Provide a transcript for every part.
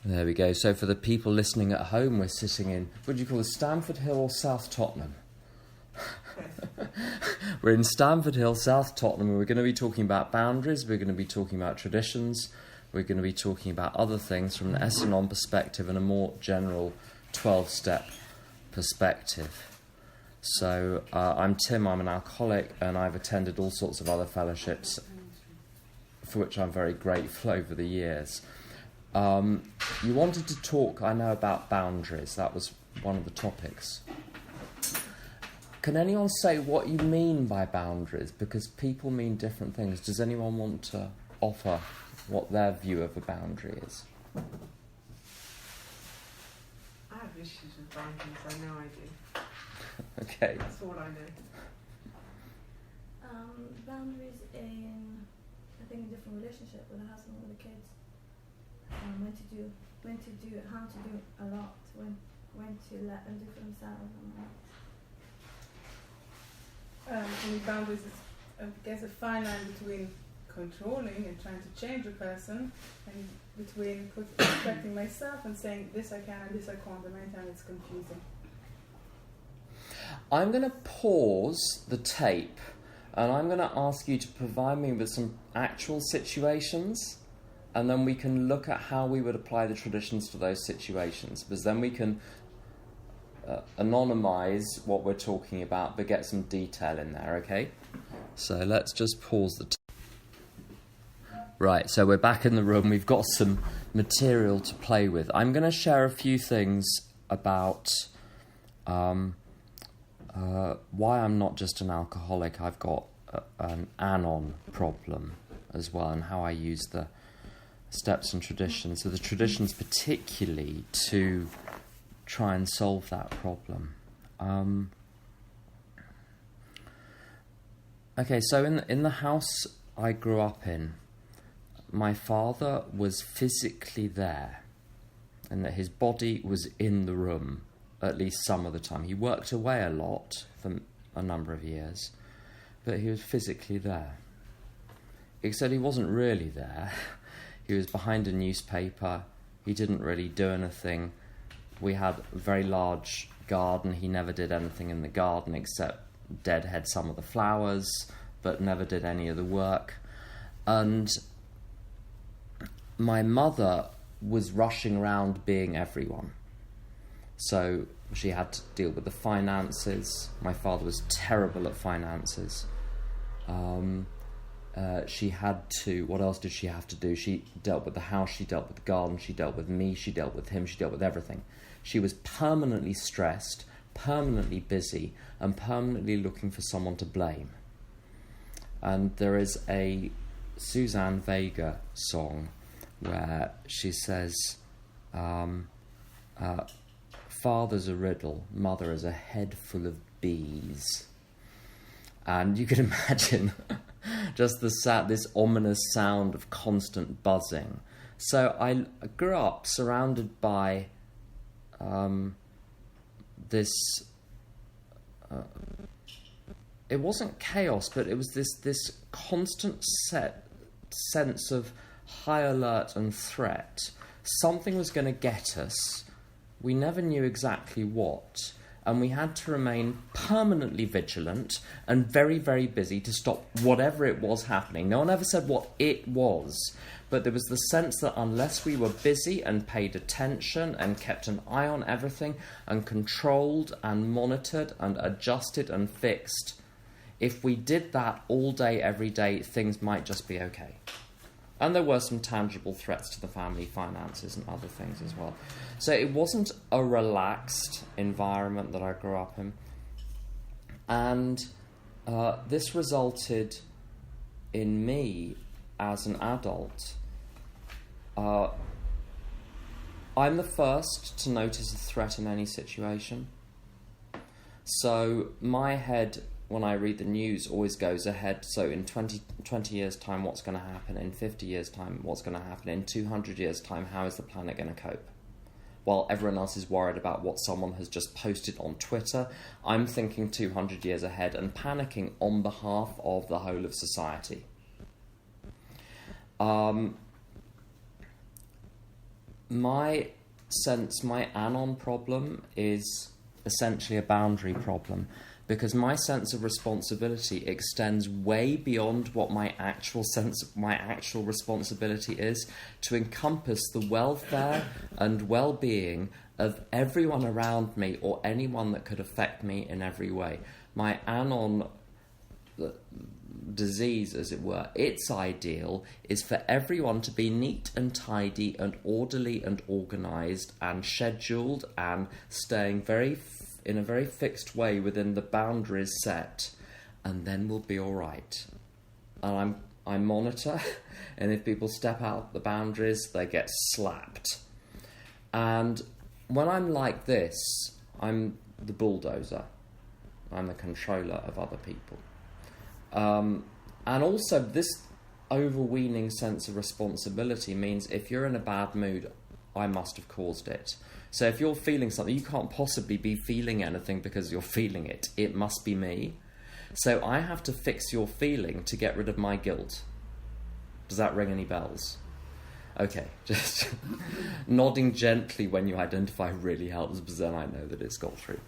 There we go. So for the people listening at home, we're sitting in, what do you call it, Stamford Hill or South Tottenham? We're in Stamford Hill, South Tottenham, and we're going to be talking about boundaries, we're going to be talking about traditions, we're going to be talking about other things from an S-Anon perspective and a more general 12-step perspective. So I'm Tim, I'm an alcoholic, and I've attended all sorts of other fellowships for which I'm very grateful over the years. You wanted to talk, I know, about boundaries. That was one of the topics. Can anyone say what you mean by boundaries? Because people mean different things. Does anyone want to offer what their view of a boundary is? I have issues with boundaries, I know I do. Okay. That's all I know. Boundaries in, I think, a different relationship with a husband, with the kids. When to do, how to do a lot, when to let them do for themselves. For me, boundaries is, I guess, a fine line between controlling and trying to change a person, and between respecting myself and saying this I can and this I can't, and many times it's confusing. I'm going to pause the tape and I'm going to ask you to provide me with some actual situations, and then we can look at how we would apply the traditions to those situations, because then we can anonymise what we're talking about but get some detail in there, okay? So let's just pause the tape. Right, so we're back in the room. We've got some material to play with. I'm going to share a few things about why I'm not just an alcoholic. I've got an Anon problem as well, and how I use the steps and traditions. So the traditions particularly to try and solve that problem. Okay, so in the house I grew up in, my father was physically there, and that his body was in the room at least some of the time. He worked away a lot for a number of years, but he was physically there. Except he wasn't really there. He was behind a newspaper. He didn't really do anything. We had a very large garden. He never did anything in the garden except deadhead some of the flowers, but never did any of the work. And my mother was rushing around being everyone. So she had to deal with the finances. My father was terrible at finances. She had to, what else did she have to do? She dealt with the house, she dealt with the garden, she dealt with me, she dealt with him, she dealt with everything. She was permanently stressed, permanently busy, and permanently looking for someone to blame. And there is a Suzanne Vega song where she says, father's a riddle, mother is a head full of bees. And you can imagine just this ominous sound of constant buzzing. So I grew up surrounded by this... it wasn't chaos, but it was this constant sense of high alert and threat. Something was going to get us. We never knew exactly what, and we had to remain permanently vigilant and very, very busy to stop whatever it was happening. No one ever said what it was, but there was the sense that unless we were busy and paid attention and kept an eye on everything and controlled and monitored and adjusted and fixed, if we did that all day, every day, things might just be okay. And there were some tangible threats to the family finances and other things as well. So it wasn't a relaxed environment that I grew up in. And this resulted in me, as an adult, I'm the first to notice a threat in any situation. So my head, when I read the news, always goes ahead. So in 20 years' time, what's going to happen? In 50 years' time, what's going to happen? In 200 years' time, how is the planet going to cope? While everyone else is worried about what someone has just posted on Twitter, I'm thinking 200 years ahead and panicking on behalf of the whole of society. my Anon problem is essentially a boundary problem, because my sense of responsibility extends way beyond what my actual responsibility is, to encompass the welfare and well-being of everyone around me or anyone that could affect me in every way. My Anon disease, as it were, its ideal is for everyone to be neat and tidy and orderly and organised and scheduled and staying in a very fixed way within the boundaries set, and then we'll be all right. And I monitor, and if people step out the boundaries, they get slapped. And when I'm like this, I'm the bulldozer. I'm the controller of other people. And also this overweening sense of responsibility means if you're in a bad mood, I must have caused it. So if you're feeling something, you can't possibly be feeling anything because you're feeling it. It must be me. So I have to fix your feeling to get rid of my guilt. Does that ring any bells? Okay, just nodding gently when you identify really helps, because then I know that it's got through.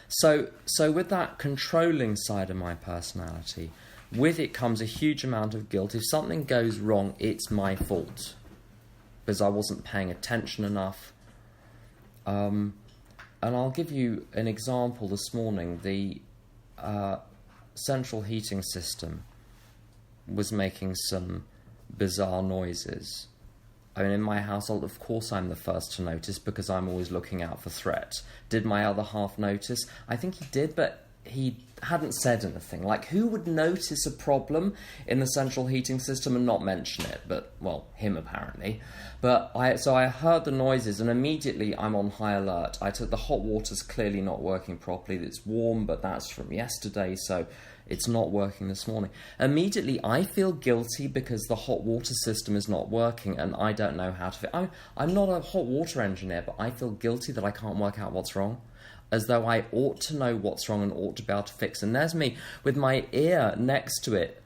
So with that controlling side of my personality, with it comes a huge amount of guilt. If something goes wrong, it's my fault, because I wasn't paying attention enough. And I'll give you an example this morning. The central heating system was making some bizarre noises. I mean, in my household, of course, I'm the first to notice because I'm always looking out for threat. Did my other half notice? I think he did, but he hadn't said anything. Like, who would notice a problem in the central heating system and not mention it? But, well, him apparently. But so I heard the noises, and immediately I'm on high alert. I took the hot water's clearly not working properly. It's warm, but that's from yesterday, so it's not working this morning. Immediately, I feel guilty because the hot water system is not working and I don't know how to... I'm not a hot water engineer, but I feel guilty that I can't work out what's wrong, as though I ought to know what's wrong and ought to be able to fix it. And there's me with my ear next to it,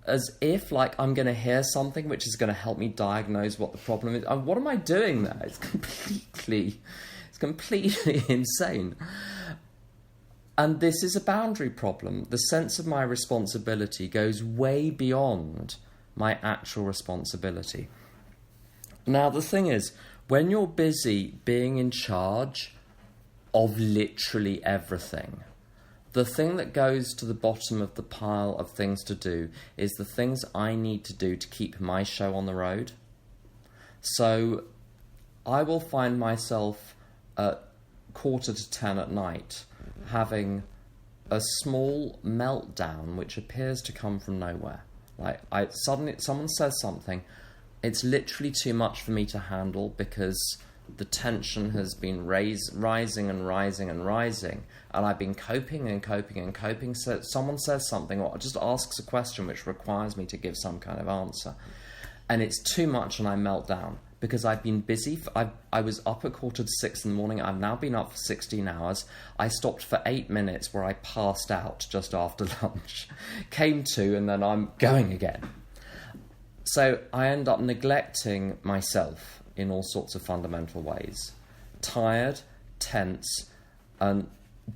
as if like I'm going to hear something which is going to help me diagnose what the problem is. What am I doing there? It's completely insane. And this is a boundary problem. The sense of my responsibility goes way beyond my actual responsibility. Now, the thing is, when you're busy being in charge of literally everything, the thing that goes to the bottom of the pile of things to do is the things I need to do to keep my show on the road. So I will find myself at 9:45 at night having a small meltdown which appears to come from nowhere. Like, suddenly someone says something, it's literally too much for me to handle because the tension has been rising and rising and rising, and I've been coping. So someone says something or just asks a question which requires me to give some kind of answer, and it's too much and I melt down. Because I've been busy. I was up at 5:45 in the morning. I've now been up for 16 hours. I stopped for 8 minutes where I passed out just after lunch. Came to, and then I'm going again. So I end up neglecting myself in all sorts of fundamental ways. Tired, tense, and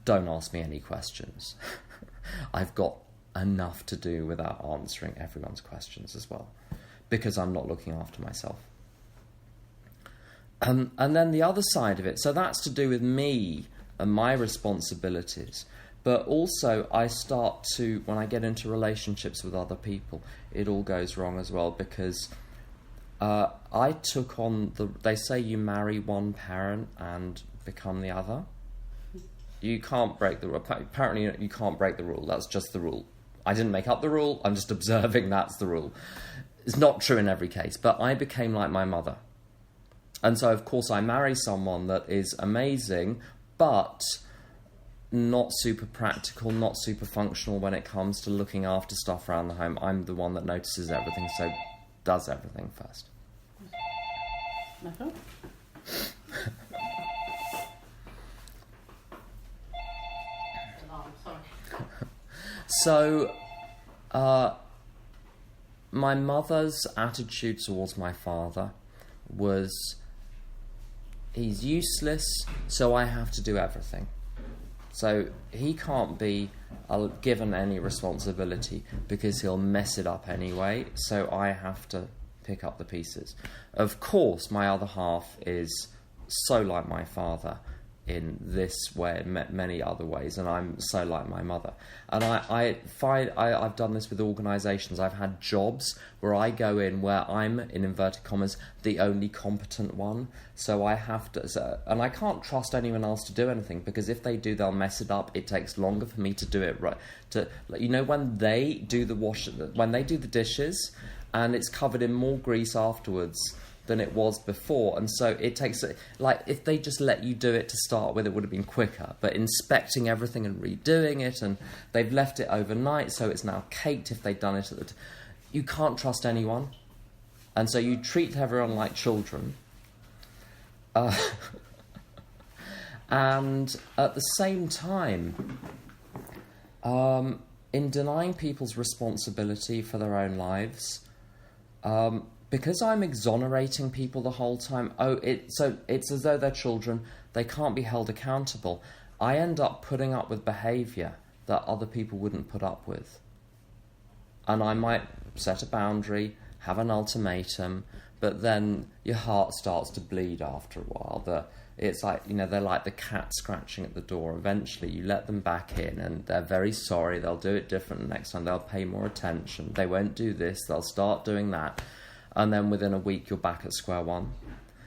don't ask me any questions. I've got enough to do without answering everyone's questions as well, because I'm not looking after myself. And then the other side of it, so that's to do with me and my responsibilities. But also I start to, when I get into relationships with other people, it all goes wrong as well, because I took on they say you marry one parent and become the other. You can't break the rule. Apparently you can't break the rule. That's just the rule. I didn't make up the rule. I'm just observing that's the rule. It's not true in every case, but I became like my mother. And so, of course, I marry someone that is amazing, but not super practical, not super functional when it comes to looking after stuff around the home. I'm the one that notices everything, so does everything first. So, my mother's attitude towards my father was, he's useless, so I have to do everything. So he can't be given any responsibility because he'll mess it up anyway, so I have to pick up the pieces. Of course, my other half is so like my father in this way and many other ways, and I'm so like my mother. And I find I've done this with organisations. I've had jobs where I go in where I'm, in inverted commas, the only competent one. So I have to, and I can't trust anyone else to do anything, because if they do, they'll mess it up. It takes longer for me to do it right. When they do when they do the dishes, and it's covered in more grease afterwards than it was before, and so it takes, if they just let you do it to start with, it would have been quicker. But inspecting everything and redoing it, and they've left it overnight, so it's now caked if they've done it at you can't trust anyone, and so you treat everyone like children. And at the same time, in denying people's responsibility for their own lives, because I'm exonerating people the whole time, so it's as though they're children, they can't be held accountable. I end up putting up with behaviour that other people wouldn't put up with. And I might set a boundary, have an ultimatum, but then your heart starts to bleed after a while. It's like, they're like the cat scratching at the door. Eventually you let them back in and they're very sorry, they'll do it different next time, they'll pay more attention, they won't do this, they'll start doing that. And then within a week, you're back at square one.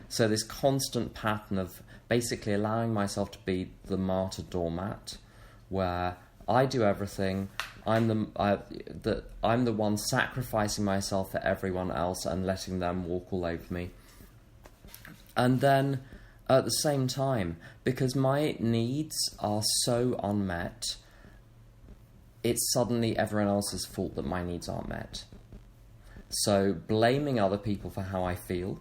So this constant pattern of basically allowing myself to be the martyr doormat, where I do everything, I'm the one sacrificing myself for everyone else and letting them walk all over me. And then, at the same time, because my needs are so unmet, it's suddenly everyone else's fault that my needs aren't met. So blaming other people for how I feel,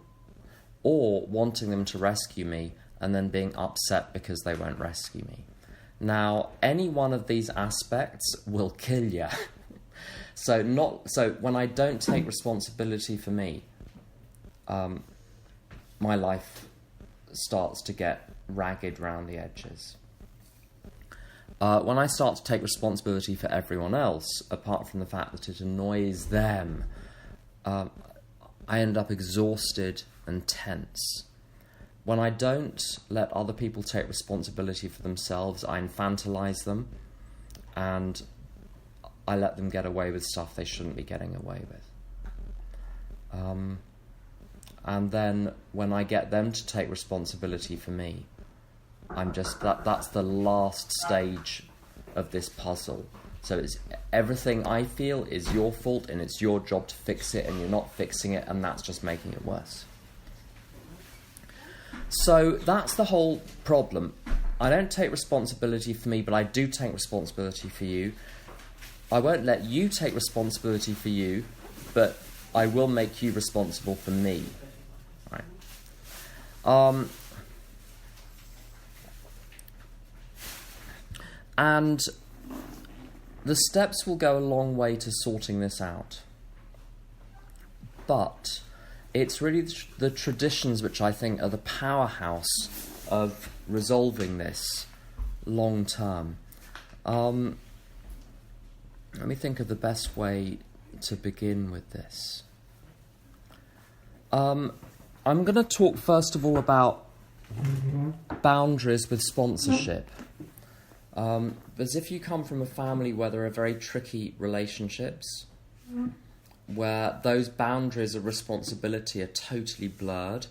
or wanting them to rescue me and then being upset because they won't rescue me. Now, any one of these aspects will kill you. So when I don't take responsibility for me, my life starts to get ragged round the edges. When I start to take responsibility for everyone else, apart from the fact that it annoys them, I end up exhausted and tense. When I don't let other people take responsibility for themselves, I infantilize them, and I let them get away with stuff they shouldn't be getting away with. And then when I get them to take responsibility for me, that's the last stage of this puzzle. So it's everything I feel is your fault, and it's your job to fix it, and you're not fixing it, and that's just making it worse. So that's the whole problem. I don't take responsibility for me, but I do take responsibility for you. I won't let you take responsibility for you, but I will make you responsible for me. Right. And the steps will go a long way to sorting this out. But it's really the traditions which I think are the powerhouse of resolving this long term. Let me think of the best way to begin with this. I'm going to talk first of all about boundaries with sponsorship. As if you come from a family where there are very tricky relationships, where those boundaries of responsibility are totally blurred,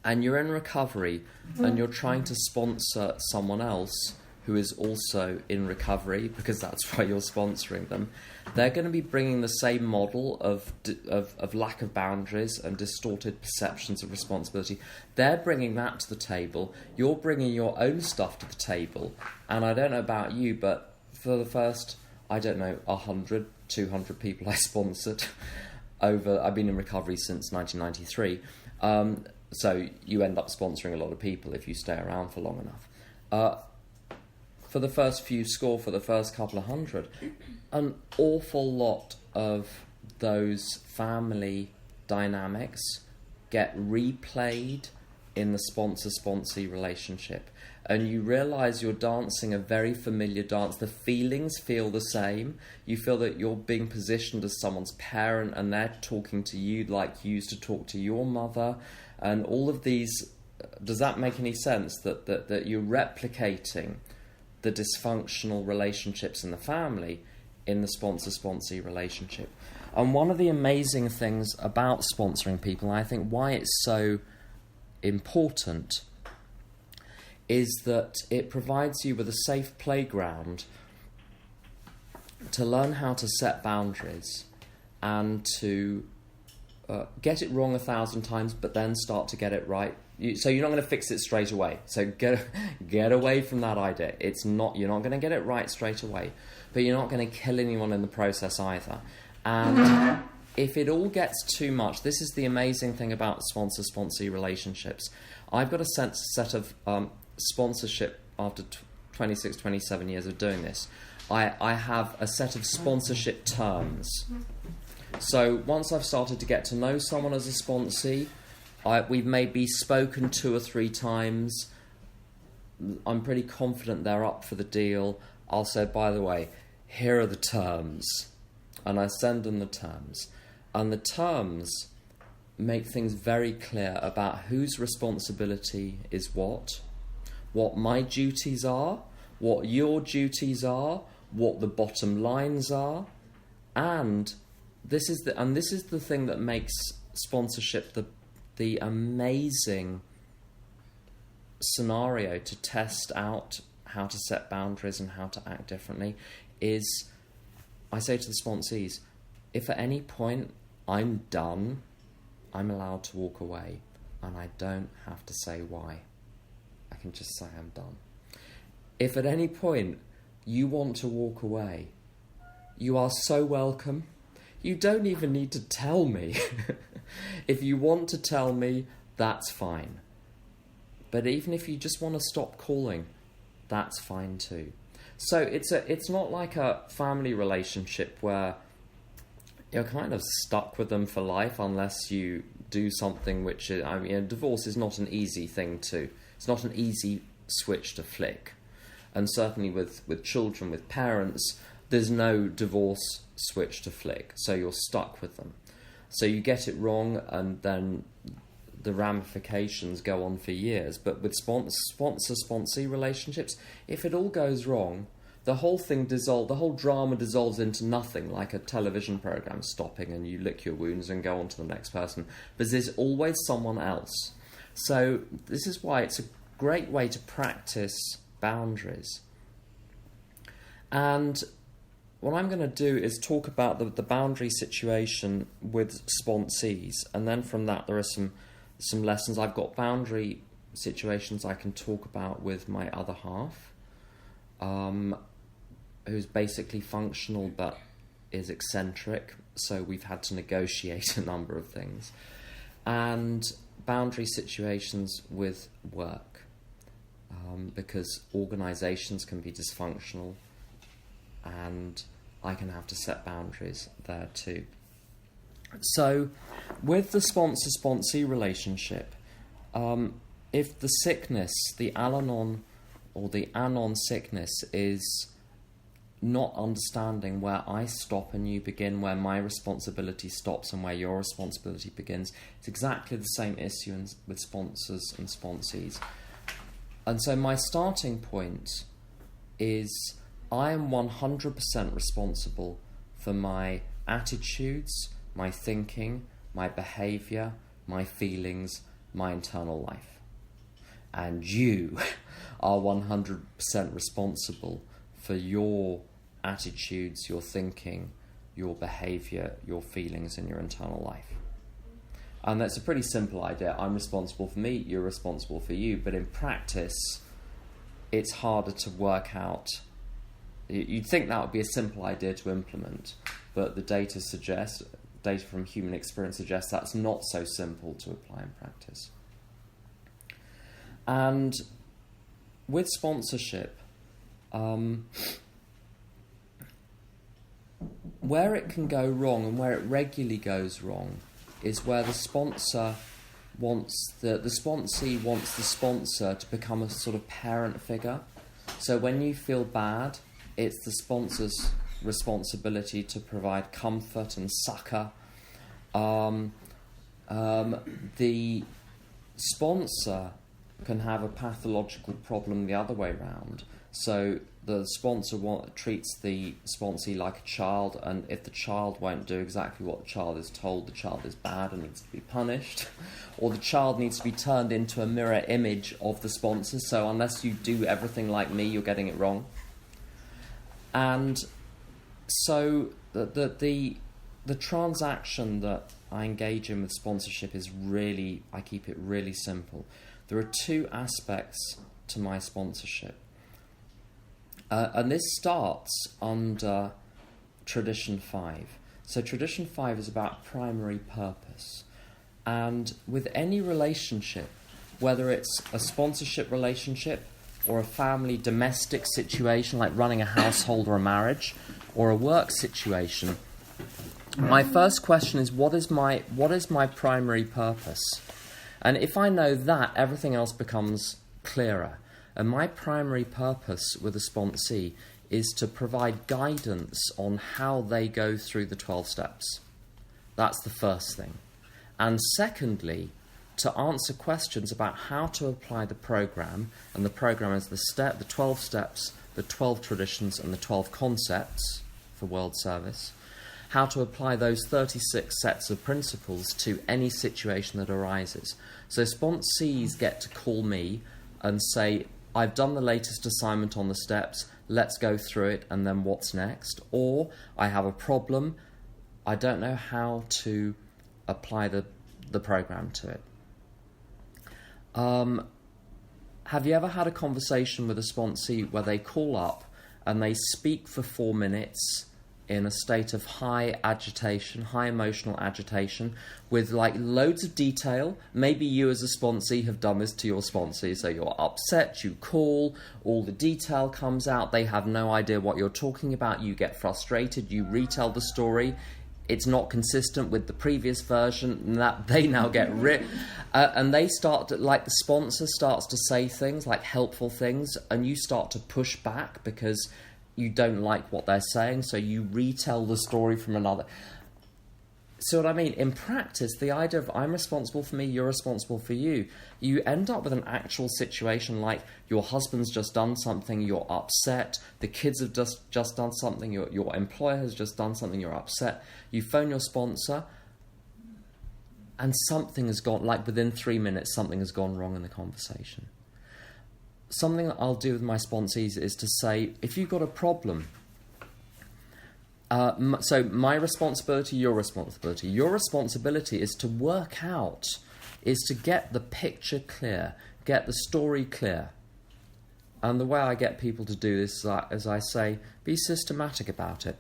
and you're in recovery and you're trying to sponsor someone else who is also in recovery, because that's why you're sponsoring them, they're going to be bringing the same model of lack of boundaries and distorted perceptions of responsibility. They're bringing that to the table. You're bringing your own stuff to the table. And I don't know about you, but for the first, 100, 200 people I sponsored I've been in recovery since 1993. So you end up sponsoring a lot of people if you stay around for long enough. For the first few score, for the first couple of hundred, an awful lot of those family dynamics get replayed in the sponsor-sponsee relationship. And you realise you're dancing a very familiar dance. The feelings feel the same. You feel that you're being positioned as someone's parent and they're talking to you like you used to talk to your mother. And all of these, does that make any sense? That you're replicating the dysfunctional relationships in the family in the sponsor-sponsee relationship. And one of the amazing things about sponsoring people, and I think why it's so important, is that it provides you with a safe playground to learn how to set boundaries and to get it wrong 1,000 times, but then start to get it right. So you're not going to fix it straight away. So get away from that idea. You're not going to get it right straight away, but you're not going to kill anyone in the process either. And if it all gets too much, this is the amazing thing about sponsor-sponsee relationships. I've got a set of sponsorship after 26, 27 years of doing this. I have a set of sponsorship terms. So once I've started to get to know someone as a sponsee, we've maybe spoken 2 or 3 times. I'm pretty confident they're up for the deal. I'll say, by the way, here are the terms. And I send them the terms. And the terms make things very clear about whose responsibility is what my duties are, what your duties are, what the bottom lines are, and this is the thing that makes sponsorship the amazing scenario to test out how to set boundaries and how to act differently. Is I say to the sponsees, if at any point I'm done, I'm allowed to walk away, and I don't have to say why. I can just say I'm done. If at any point you want to walk away, you are so welcome. You don't even need to tell me. If you want to tell me, that's fine. But even if you just want to stop calling, that's fine too. So it's not like a family relationship where you're kind of stuck with them for life unless you do something which is, divorce is not an easy thing it's not an easy switch to flick. And certainly with children, with parents, there's no divorce switch to flick. So you're stuck with them. So you get it wrong and then the ramifications go on for years. But with sponsor-sponsee relationships, if it all goes wrong, the whole drama dissolves into nothing, like a television program stopping and you lick your wounds and go on to the next person. But there's always someone else. So this is why it's a great way to practice boundaries. And what I'm going to do is talk about the boundary situation with sponsees, and then from that there are some lessons. I've got boundary situations I can talk about with my other half, who's basically functional but is eccentric, so we've had to negotiate a number of things. And boundary situations with work, because organisations can be dysfunctional and I can have to set boundaries there too. So with the sponsor-sponsee relationship, if the sickness, the Al-Anon or the Anon sickness is not understanding where I stop and you begin, where my responsibility stops and where your responsibility begins, it's exactly the same issue with sponsors and sponsees. And so my starting point is I am 100% responsible for my attitudes, my thinking, my behaviour, my feelings, my internal life. And you are 100% responsible for your attitudes, your thinking, your behaviour, your feelings, and your internal life. And that's a pretty simple idea. I'm responsible for me, you're responsible for you. But in practice, it's harder to work out. You'd think that would be a simple idea to implement, but the data from human experience suggests that's not so simple to apply in practice. And with sponsorship, where it can go wrong and where it regularly goes wrong is where the sponsor the sponsee wants the sponsor to become a sort of parent figure. So when you feel bad, it's the sponsor's responsibility to provide comfort and succour. The sponsor can have a pathological problem the other way round. So the sponsor treats the sponsee like a child, and if the child won't do exactly what the child is told, the child is bad and needs to be punished. Or the child needs to be turned into a mirror image of the sponsor, so unless you do everything like me, you're getting it wrong. And so the transaction that I engage in with sponsorship is really, I keep it really simple. There are two aspects to my sponsorship. And this starts under Tradition 5. So Tradition 5 is about primary purpose. And with any relationship, whether it's a sponsorship relationship or a family domestic situation like running a household or a marriage, or a work situation, my first question is, what is my primary purpose? And if I know that, everything else becomes clearer. And my primary purpose with a sponsee is to provide guidance on how they go through the 12 steps. That's the first thing. And secondly, to answer questions about how to apply the program, and the program is the 12 steps, the 12 traditions, and the 12 concepts for world service, how to apply those 36 sets of principles to any situation that arises. So sponsees get to call me and say, I've done the latest assignment on the steps, let's go through it, and then what's next? Or, I have a problem, I don't know how to apply the program to it. Have you ever had a conversation with a sponsee where they call up and they speak for 4 minutes in a state of high agitation, high emotional agitation, with like loads of detail? Maybe you as a sponsee have done this to your sponsee, so you're upset, you call, all the detail comes out, they have no idea what you're talking about, you get frustrated, you retell the story, it's not consistent with the previous version, and that they now get and they start to, like, the sponsor starts to say things like helpful things, and you start to push back because you don't like what they're saying, so you retell the story from another. So what I mean, in practice, the idea of I'm responsible for me, you're responsible for you, you end up with an actual situation like your husband's just done something, you're upset, the kids have just done something, your employer has just done something, you're upset, you phone your sponsor, and something has gone, like within 3 minutes, something has gone wrong in the conversation. Something that I'll do with my sponsees is to say, if you've got a problem, so my responsibility, your responsibility is to work out, is to get the picture clear, get the story clear. And the way I get people to do this is I say, be systematic about it.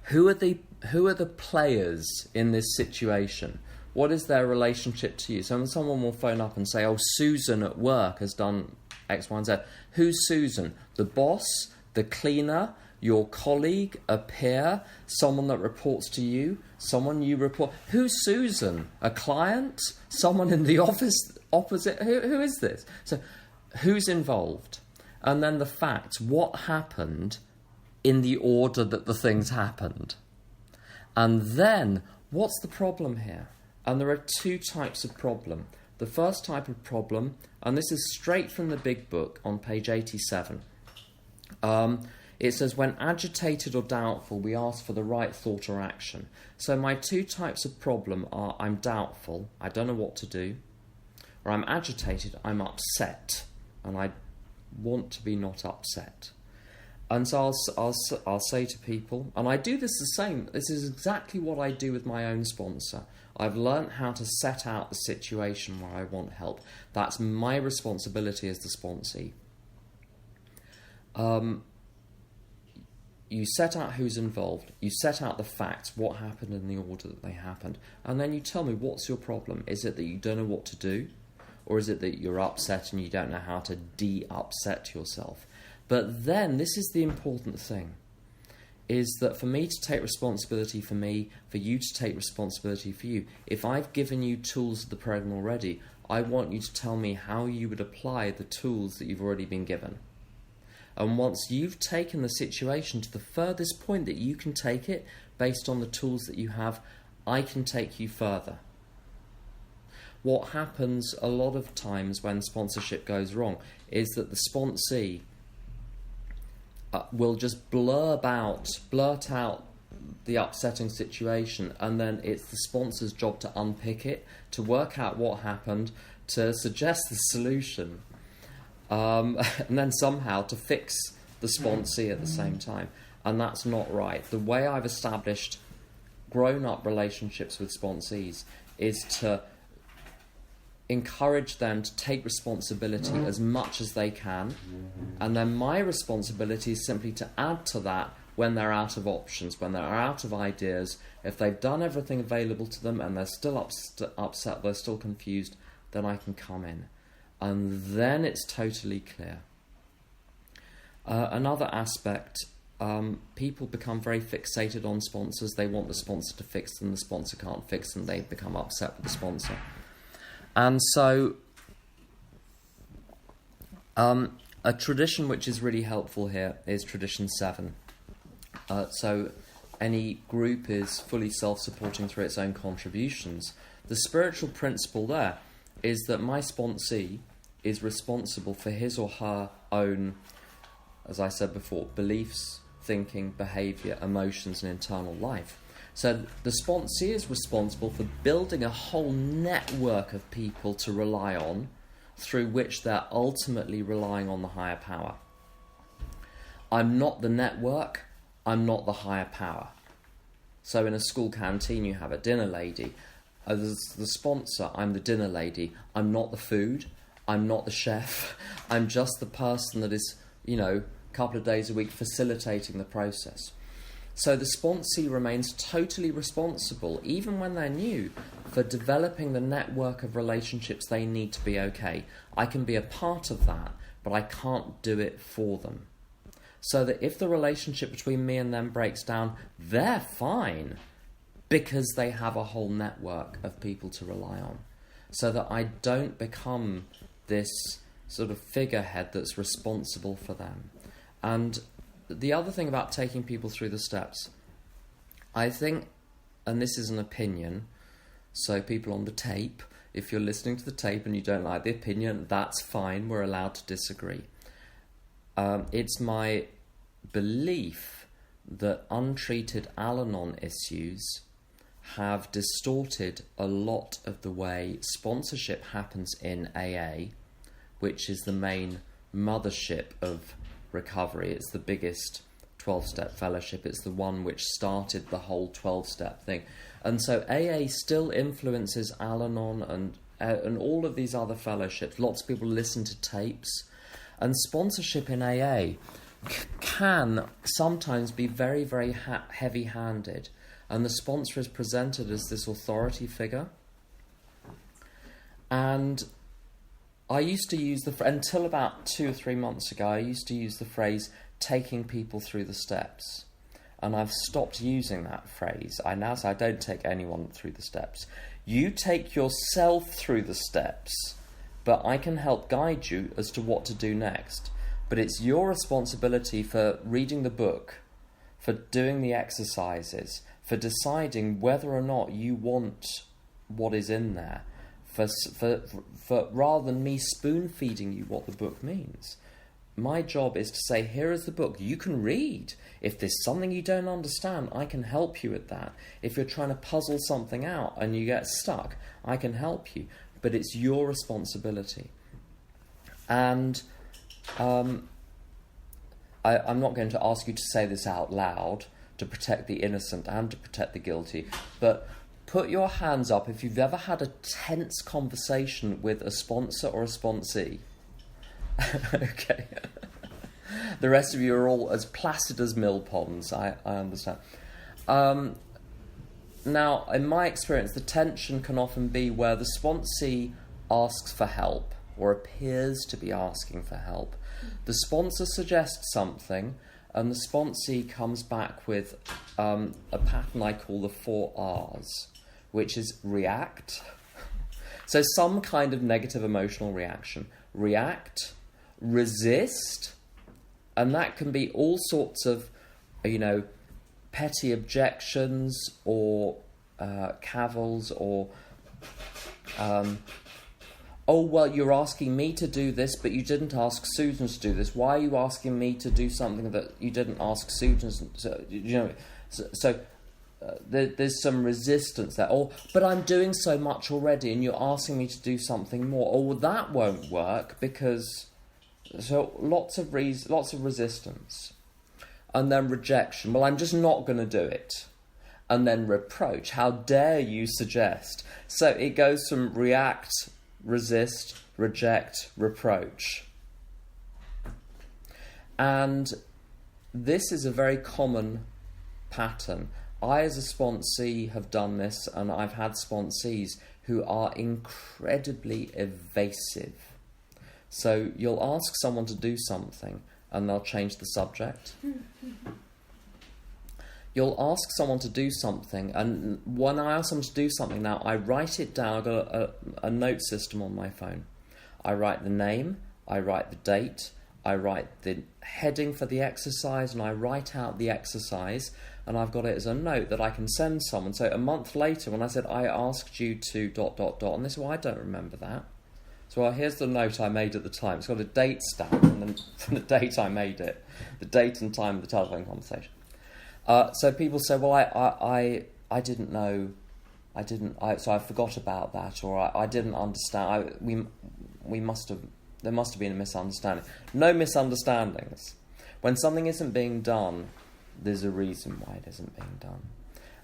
Who are the players in this situation? What is their relationship to you? So someone will phone up and say, oh, Susan at work has done X, Y, and Z. Who's Susan? The boss, the cleaner, your colleague, a peer, someone that reports to you, someone you report. Who's Susan? A client? Someone in the office opposite? Who is this? So who's involved? And then the facts. What happened in the order that the things happened? And then, what's the problem here? And there are two types of problem. The first type of problem, and this is straight from the big book on page 87. It says, when agitated or doubtful, we ask for the right thought or action. So my two types of problem are, I'm doubtful, I don't know what to do, or I'm agitated, I'm upset, and I want to be not upset. And so I'll say to people, and I do this the same, this is exactly what I do with my own sponsor. I've learnt how to set out the situation where I want help. That's my responsibility as the sponsee. You set out who's involved, you set out the facts, what happened in the order that they happened, and then you tell me, what's your problem? Is it that you don't know what to do? Or is it that you're upset and you don't know how to de-upset yourself? But then, this is the important thing. is that for me to take responsibility for me, for you to take responsibility for you, if I've given you tools of the program already, I want you to tell me how you would apply the tools that you've already been given. And once you've taken the situation to the furthest point that you can take it, based on the tools that you have, I can take you further. What happens a lot of times when sponsorship goes wrong is that the sponsee will just blurt out the upsetting situation, and then it's the sponsor's job to unpick it, to work out what happened, to suggest the solution, and then somehow to fix the sponsee at the same time. And that's not right. The way I've established grown-up relationships with sponsees is to encourage them to take responsibility as much as they can, and then my responsibility is simply to add to that when they're out of options, when they're out of ideas. If they've done everything available to them and they're still upset, they're still confused, then I can come in, and then it's totally clear. Another aspect, people become very fixated on sponsors. They want the sponsor to fix them. The sponsor can't fix them. They become upset with the sponsor. And so a tradition which is really helpful here is tradition 7. So any group is fully self-supporting through its own contributions. The spiritual principle there is that my sponsee is responsible for his or her own, as I said before, beliefs, thinking, behaviour, emotions and internal life. So the sponsee is responsible for building a whole network of people to rely on, through which they're ultimately relying on the higher power. I'm not the network, I'm not the higher power. So in a school canteen you have a dinner lady. As the sponsor, I'm the dinner lady. I'm not the food, I'm not the chef, I'm just the person that is, a couple of days a week facilitating the process. So the sponsee remains totally responsible, even when they're new, for developing the network of relationships they need to be okay. I can be a part of that, but I can't do it for them. So that if the relationship between me and them breaks down, they're fine, because they have a whole network of people to rely on. So that I don't become this sort of figurehead that's responsible for them. And the other thing about taking people through the steps, I think, and this is an opinion, so people on the tape, if you're listening to the tape and you don't like the opinion, that's fine, we're allowed to disagree. It's my belief that untreated Al-Anon issues have distorted a lot of the way sponsorship happens in AA, which is the main mothership of recovery. It's the biggest 12-step fellowship. It's the one which started the whole 12-step thing. And so AA still influences Al-Anon and all of these other fellowships. Lots of people listen to tapes. And sponsorship in AA can sometimes be very, very heavy-handed. And the sponsor is presented as this authority figure. And I used to use until about 2 or 3 months ago, I used to use the phrase, taking people through the steps. And I've stopped using that phrase. I now say I don't take anyone through the steps. You take yourself through the steps, but I can help guide you as to what to do next. But it's your responsibility for reading the book, for doing the exercises, for deciding whether or not you want what is in there. For rather than me spoon-feeding you what the book means. My job is to say, here is the book, you can read. If there's something you don't understand, I can help you with that. If you're trying to puzzle something out and you get stuck, I can help you. But it's your responsibility. And I'm not going to ask you to say this out loud to protect the innocent and to protect the guilty, but put your hands up if you've ever had a tense conversation with a sponsor or a sponsee. Okay. The rest of you are all as placid as mill ponds, I understand. Now, in my experience, the tension can often be where the sponsee asks for help, or appears to be asking for help. The sponsor suggests something, and the sponsee comes back with a pattern I call the 4 R's, which is react. So some kind of negative emotional reaction. React, resist, and that can be all sorts of, petty objections or cavils or, oh, well, you're asking me to do this, but you didn't ask Susan to do this. Why are you asking me to do something that you didn't ask Susan to? There's some resistance there. Oh, but I'm doing so much already, and you're asking me to do something more. Oh, well, that won't work because... So lots of resistance. And then rejection. Well, I'm just not going to do it. And then reproach. How dare you suggest? So it goes from react, resist, reject, reproach. And this is a very common pattern. I, as a sponsee, have done this, and I've had sponsees who are incredibly evasive. So you'll ask someone to do something, and they'll change the subject. You'll ask someone to do something, and when I ask someone to do something now, I write it down. I've got a note system on my phone. I write the name, I write the date, I write the heading for the exercise, and I write out the exercise, and I've got it as a note that I can send someone. So a month later, when I said, I asked you to ... and they said, well, I don't remember that. So, well, here's the note I made at the time. It's got a date stamp, and then from the date I made it, the date and time of the telephone conversation. So people say, well, I didn't know, so I forgot about that, or I didn't understand. There must have been a misunderstanding. No misunderstandings. When something isn't being done, there's a reason why it isn't being done.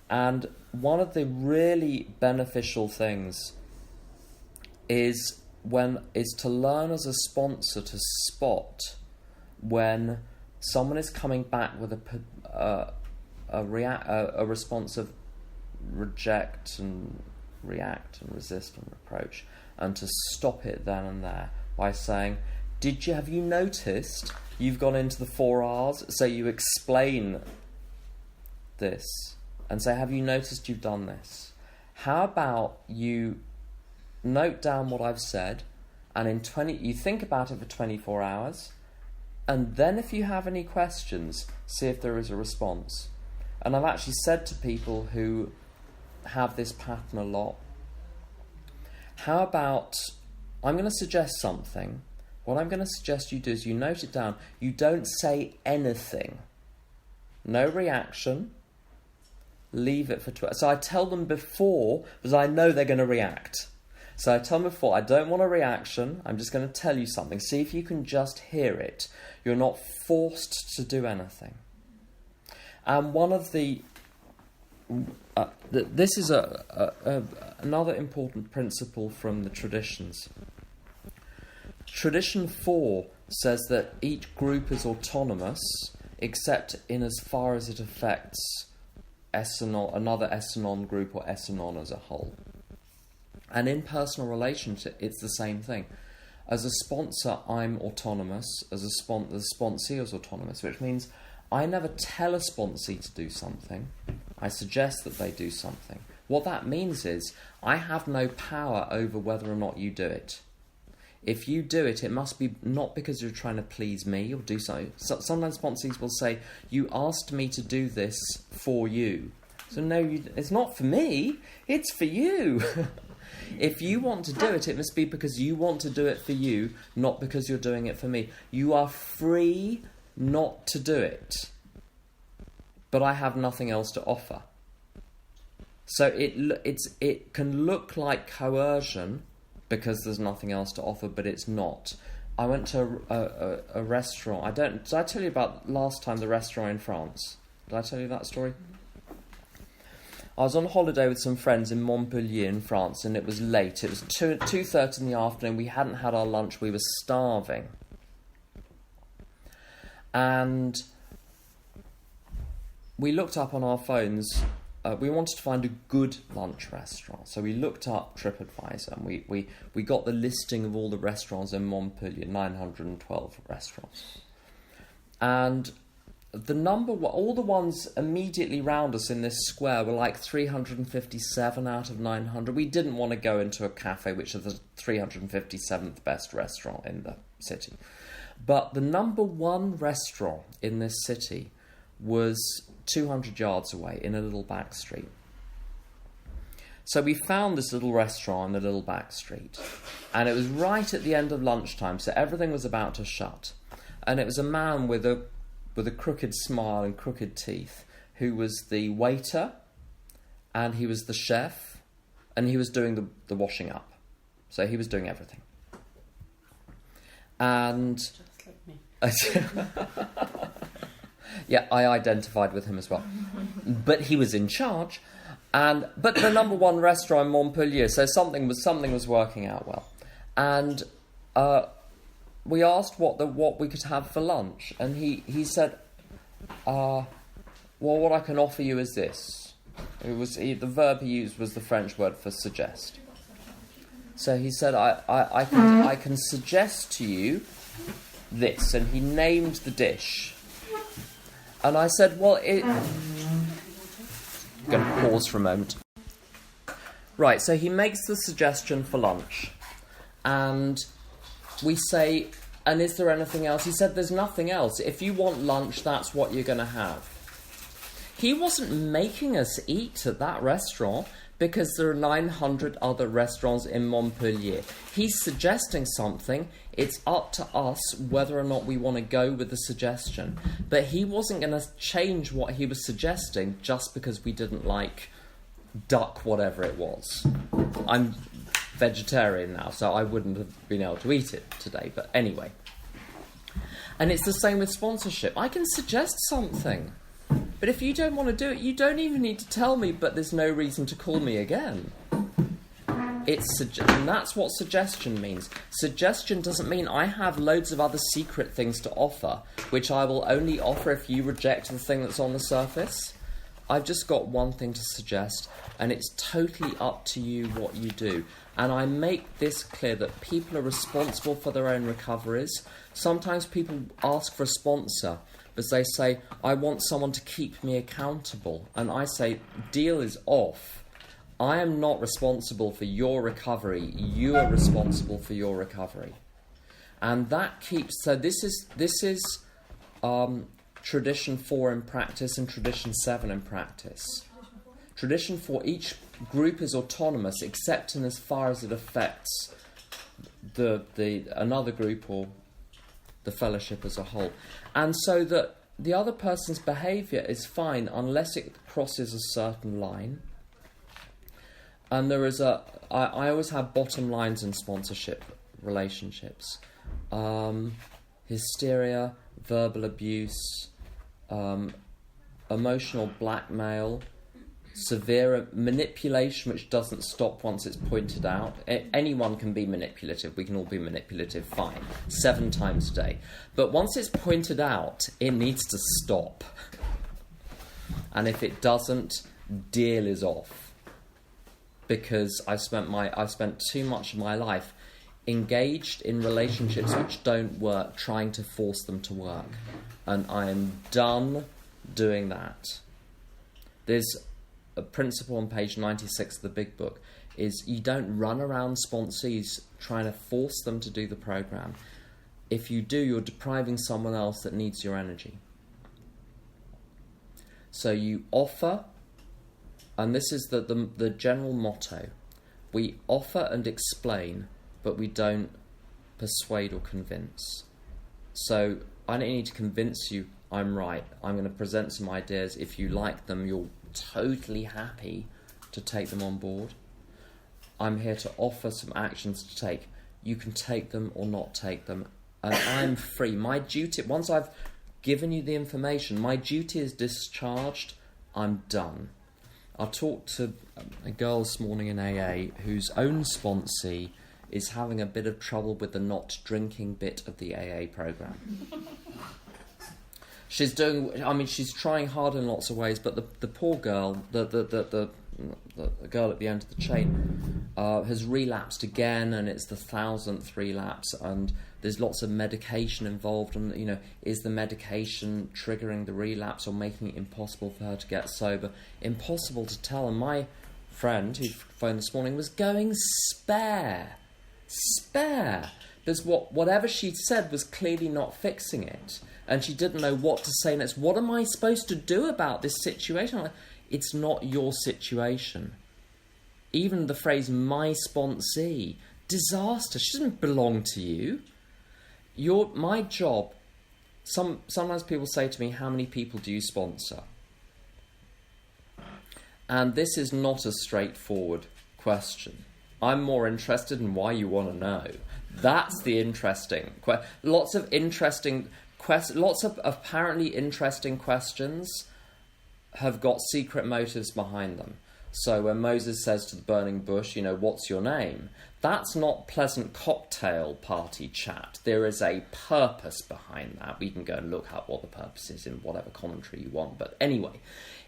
And one of the really beneficial things is to learn as a sponsor to spot when someone is coming back with a response of reject and react and resist and reproach, and to stop it then and there by saying, have you noticed you've gone into the 4 R's? So you explain this and say, have you noticed you've done this? How about you note down what I've said, and you think about it for 24 hours, and then if you have any questions, see if there is a response. And I've actually said to people who have this pattern a lot, how about, I'm going to suggest something. What I'm going to suggest you do is you note it down. You don't say anything. No reaction. Leave it for 12. So I tell them before, because I know they're going to react. So I tell them before, I don't want a reaction. I'm just going to tell you something. See if you can just hear it. You're not forced to do anything. And one of this is another important principle from the traditions. Tradition 4 says that each group is autonomous, except in as far as it affects S-Anon, another S-Anon group or S-Anon as a whole. And in personal relationship, it's the same thing. As a sponsor, I'm autonomous. As the sponsee is autonomous, which means I never tell a sponsee to do something. I suggest that they do something. What that means is I have no power over whether or not you do it. If you do it, it must be not because you're trying to please me or do something. So, sometimes sponsees will say, you asked me to do this for you. So no, it's not for me, it's for you. If you want to do it, it must be because you want to do it for you, not because you're doing it for me. You are free not to do it, but I have nothing else to offer. So it can look like coercion because there's nothing else to offer, but it's not. I went to a restaurant. Did I tell you about last time the restaurant in France? Did I tell you that story? I was on holiday with some friends in Montpellier in France, and it was late. It was 2:30 in the afternoon. We hadn't had our lunch. We were starving. And we looked up on our phones. We wanted to find a good lunch restaurant. So we looked up TripAdvisor, and we got the listing of all the restaurants in Montpellier, 912 restaurants. And all the ones immediately round us in this square were like 357 out of 900. We didn't want to go into a cafe, which is the 357th best restaurant in the city. But the number one restaurant in this city was 200 yards away in a little back street. So we found this little restaurant in the little back street, and it was right at the end of lunchtime, so everything was about to shut. And it was a man with a crooked smile and crooked teeth who was the waiter, and he was the chef, and he was doing the washing up. So he was doing everything. And Just like me. yeah, I identified with him as well. But he was in charge. But the number one restaurant in Montpellier, so something was working out well. And we asked what we could have for lunch, and he said, well, what I can offer you is this. The verb he used was the French word for suggest. So he said, I can suggest to you this, and he named the dish. And I said, well, I'm going to pause for a moment. Right, so he makes the suggestion for lunch, and we say, and is there anything else? He said, there's nothing else. If you want lunch, that's what you're going to have. He wasn't making us eat at that restaurant because there are 900 other restaurants in Montpellier. He's suggesting something. It's up to us whether or not we want to go with the suggestion. But he wasn't going to change what he was suggesting just because we didn't like duck, whatever it was. I'm vegetarian now, so I wouldn't have been able to eat it today. But anyway. And it's the same with sponsorship. I can suggest something. But if you don't want to do it, you don't even need to tell me, but there's no reason to call me again. And that's what suggestion means. Suggestion doesn't mean I have loads of other secret things to offer, which I will only offer if you reject the thing that's on the surface. I've just got one thing to suggest, and it's totally up to you what you do. And I make this clear that people are responsible for their own recoveries. Sometimes people ask for a sponsor, because they say, I want someone to keep me accountable. And I say, deal is off. I am not responsible for your recovery. You are responsible for your recovery. And that keeps... So this is tradition 4 in practice and tradition 7 in practice. Tradition 4, each group is autonomous, except in as far as it affects another group or the fellowship as a whole. And so that the other person's behaviour is fine unless it crosses a certain line. And there is I always have bottom lines in sponsorship relationships. Hysteria, verbal abuse, emotional blackmail, severe manipulation, which doesn't stop once it's pointed out. Anyone can be manipulative. We can all be manipulative, fine. 7 times a day. But once it's pointed out, it needs to stop. And if it doesn't, deal is off. Because I spent too much of my life engaged in relationships which don't work, trying to force them to work. And I am done doing that. There's a principle on page 96 of the big book, is you don't run around sponsees trying to force them to do the program. If you do, you're depriving someone else that needs your energy. So you offer, and this is the general motto, we offer and explain, but we don't persuade or convince. So I don't need to convince you I'm right. I'm going to present some ideas. If you like them, you're totally happy to take them on board. I'm here to offer some actions to take. You can take them or not take them, and I'm free. My duty, once I've given you the information, my duty is discharged. I'm done. I talked to a girl this morning in AA whose own sponsee is having a bit of trouble with the not drinking bit of the AA program. She's trying hard in lots of ways, but the poor girl, the girl at the end of the chain, has relapsed again, and it's the 1,000th relapse, and there's lots of medication involved, and is the medication triggering the relapse or making it impossible for her to get sober? Impossible to tell. And my friend who phoned this morning was going spare, because whatever she said was clearly not fixing it, and she didn't know what to say next. What am I supposed to do about this situation? It's not your situation. Even the phrase "my sponsee," disaster. She doesn't belong to you. My job. Sometimes people say to me, "How many people do you sponsor?" And this is not a straightforward question. I'm more interested in why you want to know. That's the interesting. Lots of apparently interesting questions have got secret motives behind them. So when Moses says to the burning bush, "What's your name?" That's not pleasant cocktail party chat. There is a purpose behind that. We can go and look up what the purpose is in whatever commentary you want. But anyway,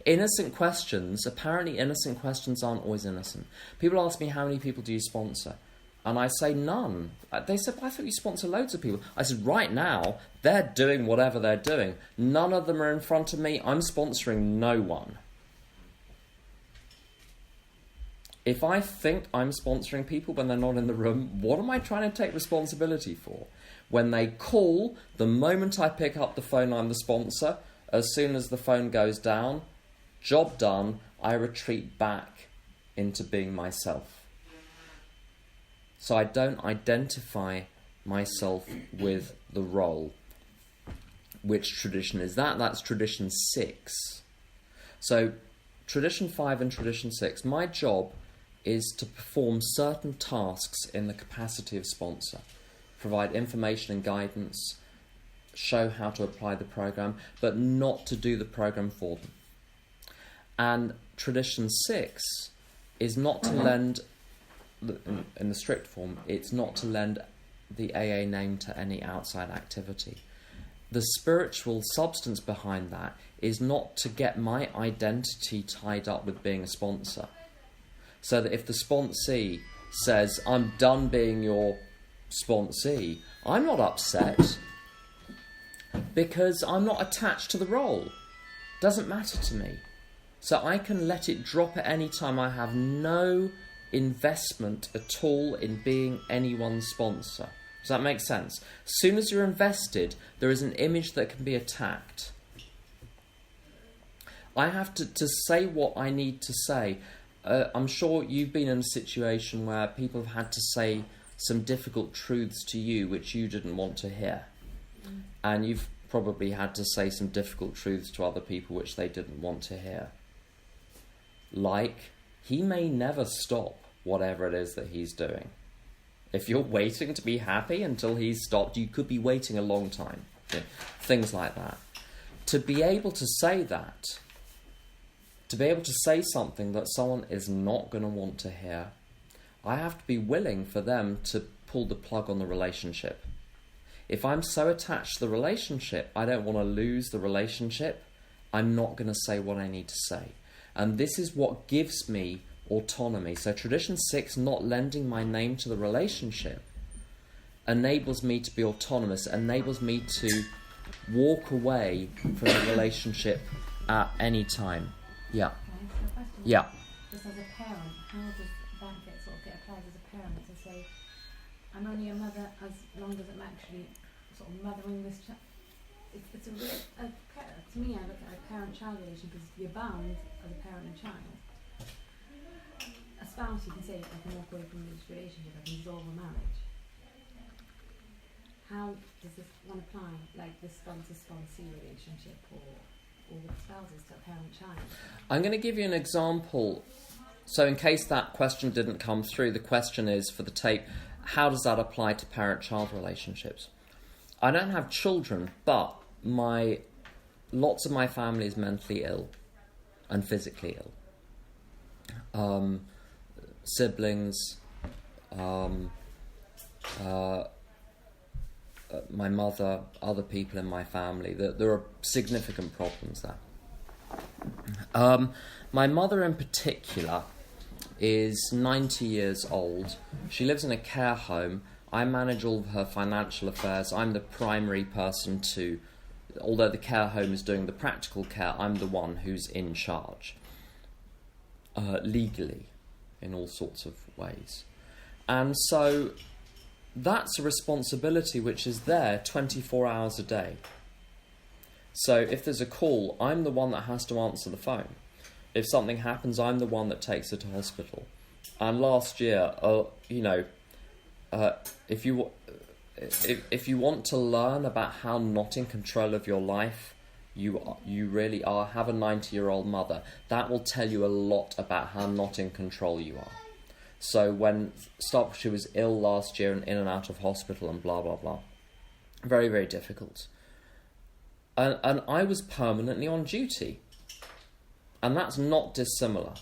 apparently innocent questions aren't always innocent. People ask me, "How many people do you sponsor?" And I say none. They said, "I thought you sponsor loads of people." I said, "Right now, they're doing whatever they're doing. None of them are in front of me. I'm sponsoring no one. If I think I'm sponsoring people when they're not in the room, what am I trying to take responsibility for? When they call, the moment I pick up the phone, I'm the sponsor. As soon as the phone goes down, job done, I retreat back into being myself. So I don't identify myself with the role. Which tradition is that? That's tradition 6. So tradition 5 and tradition 6, my job is to perform certain tasks in the capacity of sponsor. Provide information and guidance, show how to apply the program, but not to do the program for them. And tradition 6 is not to lend, in the strict form, it's not to lend the AA name to any outside activity. The spiritual substance behind that is not to get my identity tied up with being a sponsor. So that if the sponsee says, "I'm done being your sponsee," I'm not upset because I'm not attached to the role. Doesn't matter to me. So I can let it drop at any time. I have no investment at all in being anyone's sponsor. Does that make sense? As soon as you're invested, there is an image that can be attacked. I have to say what I need to say. I'm sure you've been in a situation where people have had to say some difficult truths to you which you didn't want to hear. And you've probably had to say some difficult truths to other people which they didn't want to hear. Like, he may never stop whatever it is that he's doing. If you're waiting to be happy until he's stopped, you could be waiting a long time. Things like that. To be able to say that, to be able to say something that someone is not going to want to hear, I have to be willing for them to pull the plug on the relationship. If I'm so attached to the relationship, I don't want to lose the relationship, I'm not going to say what I need to say. And this is what gives me autonomy. So tradition 6, not lending my name to the relationship, enables me to be autonomous, enables me to walk away from the relationship at any time. Yeah. Yeah. Just as a parent, how does that get applied as a parent to say, I'm only a mother as long as I'm actually sort of mothering this child? It's a real, to me, I look at a parent-child relation because you're bound as a parent and child. A spouse, you can say, I can walk away from this relationship, I can dissolve a marriage. How does this one apply, like the sponsor-sponsee relationship or with spouses to a parent-child? I'm going to give you an example. So in case that question didn't come through, the question is, for the tape, how does that apply to parent-child relationships? I don't have children, but lots of my family is mentally ill and physically ill. Siblings, my mother, other people in my family. There are significant problems there. My mother in particular is 90 years old. She lives in a care home. I manage all of her financial affairs. I'm the primary person to, although the care home is doing the practical care, I'm the one who's in charge, legally, in all sorts of ways. And so that's a responsibility which is there 24 hours a day. So if there's a call, I'm the one that has to answer the phone. If something happens, I'm the one that takes her to hospital. And last year, if you want to learn about how not in control of your life you really are, have a 90-year-old mother. That will tell you a lot about how not in control you are. So when she was ill last year and in and out of hospital and blah, blah, blah. Very, very difficult. And I was permanently on duty. And that's not dissimilar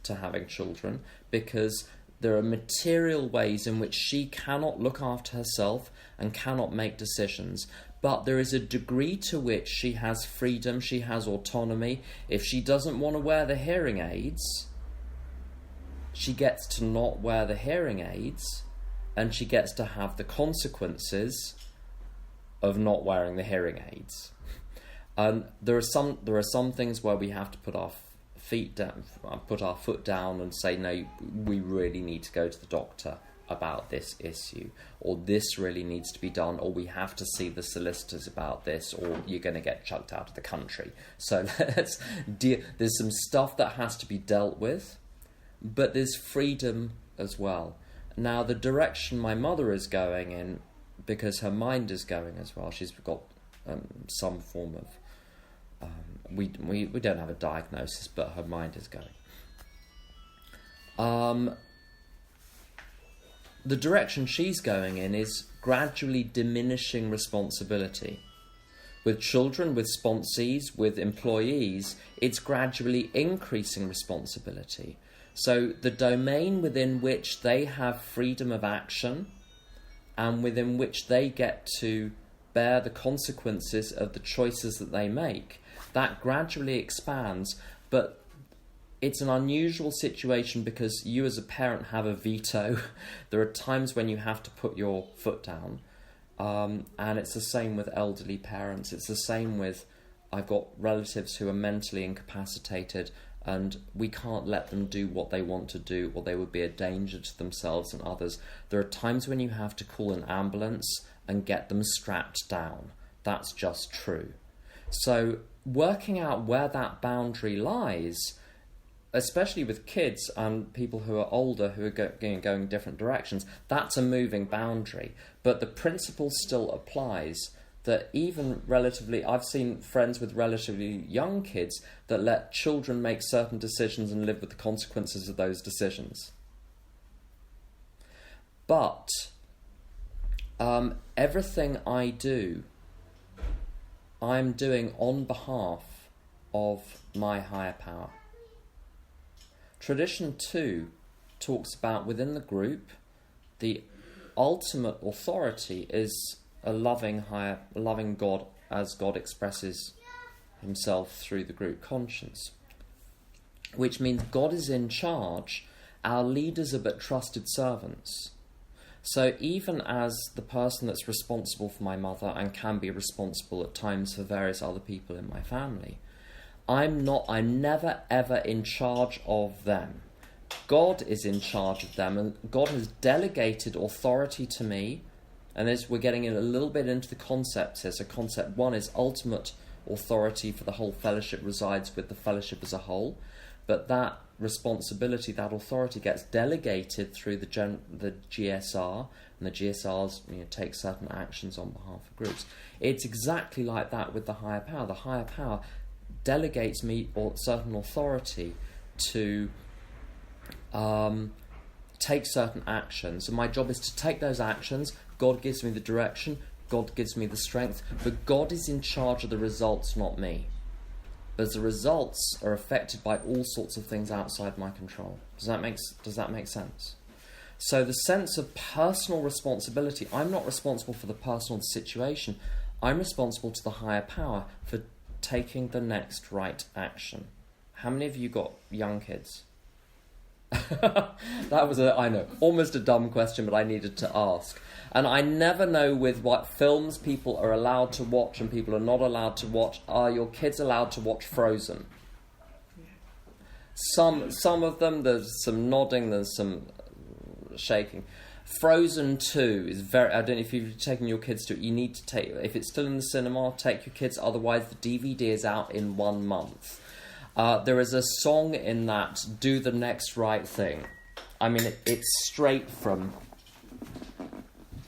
to having children, because there are material ways in which she cannot look after herself and cannot make decisions. But there is a degree to which she has freedom, she has autonomy. If she doesn't want to wear the hearing aids, she gets to not wear the hearing aids, and she gets to have the consequences of not wearing the hearing aids. And there are some things where we have to put our foot down and say, no, we really need to go to the doctor about this issue, or this really needs to be done, or we have to see the solicitors about this, or you're going to get chucked out of the country. So there's some stuff that has to be dealt with, but there's freedom as well. Now, the direction my mother is going in, because her mind is going as well, she's got some form of we don't have a diagnosis, but her mind is going. The direction she's going in is gradually diminishing responsibility. With children, with sponsees, with employees, it's gradually increasing responsibility. So the domain within which they have freedom of action and within which they get to bear the consequences of the choices that they make, that gradually expands. But it's an unusual situation because you as a parent have a veto. There are times when you have to put your foot down. And it's the same with elderly parents. It's the same with, I've got relatives who are mentally incapacitated, and we can't let them do what they want to do, or they would be a danger to themselves and others. There are times when you have to call an ambulance and get them strapped down. That's just true. So working out where that boundary lies, especially with kids and people who are older who are going different directions, that's a moving boundary. But the principle still applies, that even relatively, I've seen friends with relatively young kids that let children make certain decisions and live with the consequences of those decisions. But everything I do, I'm doing on behalf of my higher power. Tradition 2 talks about within the group, the ultimate authority is a loving God, as God expresses himself through the group conscience. Which means God is in charge, our leaders are but trusted servants. So even as the person that's responsible for my mother and can be responsible at times for various other people in my family, I'm never ever in charge of them. God is in charge of them, and God has delegated authority to me. And as we're getting in a little bit into the concepts here, so concept 1 is ultimate authority for the whole fellowship resides with the fellowship as a whole, but that responsibility, that authority gets delegated through the GSR, and the GSRs take certain actions on behalf of groups. It's exactly like that with the higher power. The higher power delegates me certain authority to take certain actions, and my job is to take those actions. God gives me the direction, God gives me the strength, but God is in charge of the results, not me. But the results are affected by all sorts of things outside my control. Does that make sense? So the sense of personal responsibility, I'm not responsible for the personal situation, I'm responsible to the higher power for taking the next right action. How many of you got young kids? That was I know, almost a dumb question, but I needed to ask. And I never know with what films people are allowed to watch and people are not allowed to watch. Are your kids allowed to watch Frozen? Some of them, there's some nodding, there's some shaking. Frozen 2 is very... I don't know if you've taken your kids to it. You need to take... If it's still in the cinema, take your kids. Otherwise, the DVD is out in 1 month. There is a song in that, Do the Next Right Thing. I mean, it's straight from...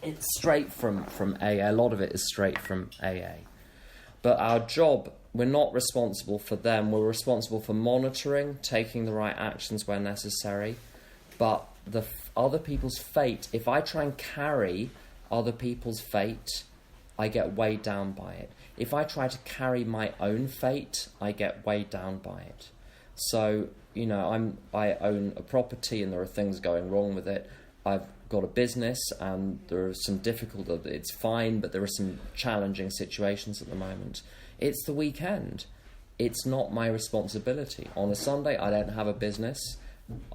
It's straight from AA. A lot of it is straight from AA. But our job, we're not responsible for them. We're responsible for monitoring, taking the right actions where necessary. But the other people's fate, if I try and carry other people's fate, I get weighed down by it. If I try to carry my own fate, I get weighed down by it. So, you know, I own a property and there are things going wrong with it. I've got a business and there are some difficulty. It's fine, but there are some challenging situations at the moment. It's the weekend. It's not my responsibility. On a Sunday, I don't have a business.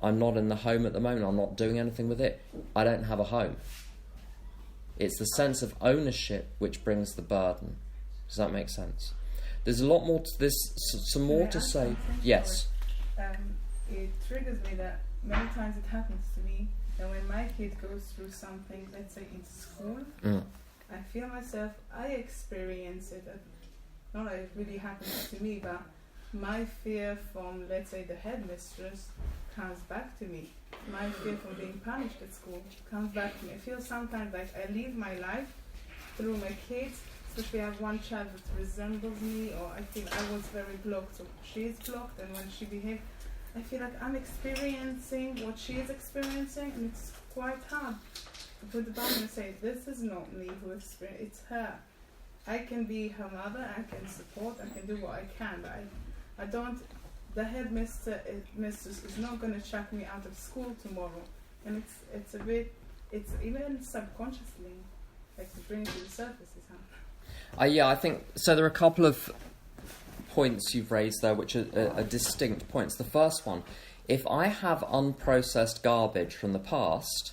I'm not in the home at the moment. I'm not doing anything with it. I don't have a home. It's the sense of ownership which brings the burden. Does that make sense? There's a lot more to this. Some more to say. Yes. It triggers me that many times it happens to me that when my kid goes through something, let's say in school, I feel myself, I experience it. Not that it really happens to me, but my fear from, let's say, the headmistress comes back to me. My fear from being punished at school comes back to me. I feel sometimes like I live my life through my kids, especially I have one child that resembles me, or I feel I was very blocked, so she is blocked, and when she behaves, I feel like I'm experiencing what she is experiencing, and it's quite hard to put the boundary and say, this is not me who experience, it's her. I can be her mother, I can support, I can do what I can, but I don't, the headmistress is not going to chuck me out of school tomorrow. And it's a bit, it's even subconsciously, like to bring it to the surface is hard. Yeah, I think, so there are a couple of points you've raised there which are distinct points. The first one, if I have unprocessed garbage from the past,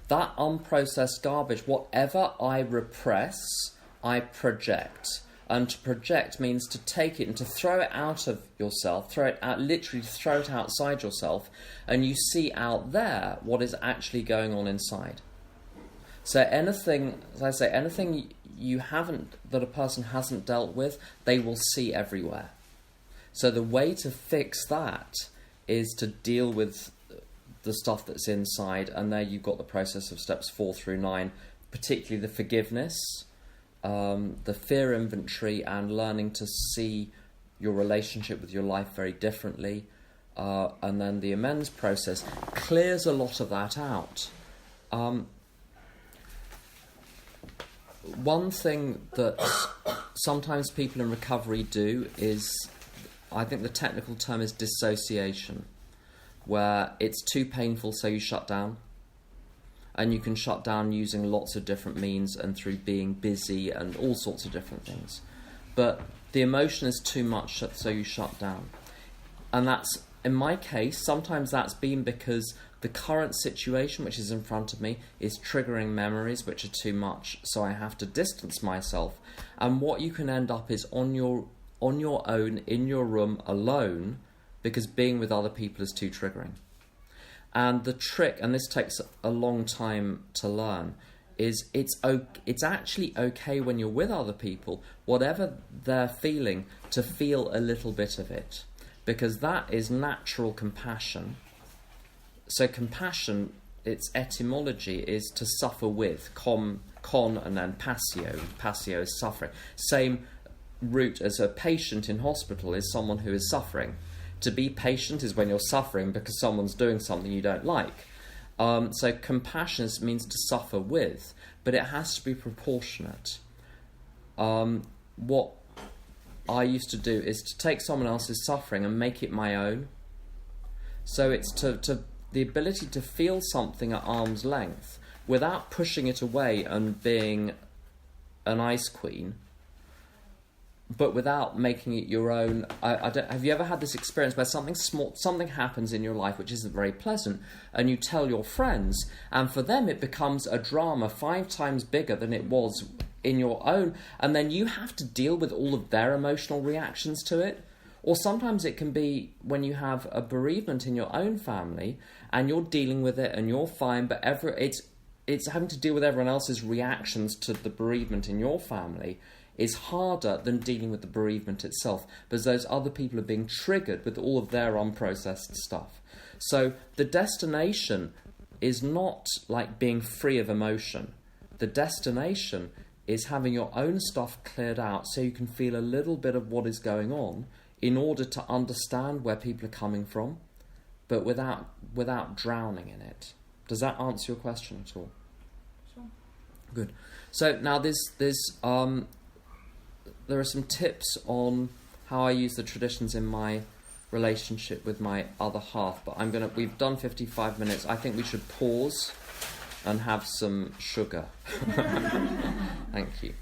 that unprocessed garbage, whatever I repress, I project. And to project means to take it and to throw it out of yourself, throw it out, literally throw it outside yourself, and you see out there what is actually going on inside. So anything, as I say, anything you haven't, that a person hasn't dealt with, they will see everywhere. So the way to fix that is to deal with the stuff that's inside, and there you've got the process of steps 4 through 9, particularly the forgiveness, the fear inventory, and learning to see your relationship with your life very differently, and then the amends process clears a lot of that out. One thing that sometimes people in recovery do is, I think the technical term is dissociation, where it's too painful so you shut down. And you can shut down using lots of different means and through being busy and all sorts of different things. But the emotion is too much, so you shut down. And that's, in my case, sometimes that's been because the current situation which is in front of me is triggering memories which are too much, so I have to distance myself. And what you can end up is on your own, in your room, alone, because being with other people is too triggering. And the trick, and this takes a long time to learn, is it's actually okay when you're with other people, whatever they're feeling, to feel a little bit of it. Because that is natural compassion. So compassion, its etymology is to suffer with, con and then passio. Passio is suffering. Same root as a patient in hospital is someone who is suffering. To be patient is when you're suffering because someone's doing something you don't like. So compassion means to suffer with, but it has to be proportionate. What I used to do is to take someone else's suffering and make it my own. So it's to the ability to feel something at arm's length without pushing it away and being an ice queen, but without making it your own. I don't, have you ever had this experience where something happens in your life which isn't very pleasant, and you tell your friends, and for them it becomes a drama 5 times bigger than it was in your own, and then you have to deal with all of their emotional reactions to it? Or sometimes it can be when you have a bereavement in your own family, and you're dealing with it, and you're fine, but it's having to deal with everyone else's reactions to the bereavement in your family is harder than dealing with the bereavement itself, because those other people are being triggered with all of their unprocessed stuff. So the destination is not like being free of emotion. The destination is having your own stuff cleared out so you can feel a little bit of what is going on in order to understand where people are coming from, but without drowning in it. Does that answer your question at all? Sure. Good. So now there are some tips on how I use the traditions in my relationship with my other half, but we've done 55 minutes. I think we should pause and have some sugar. Thank you.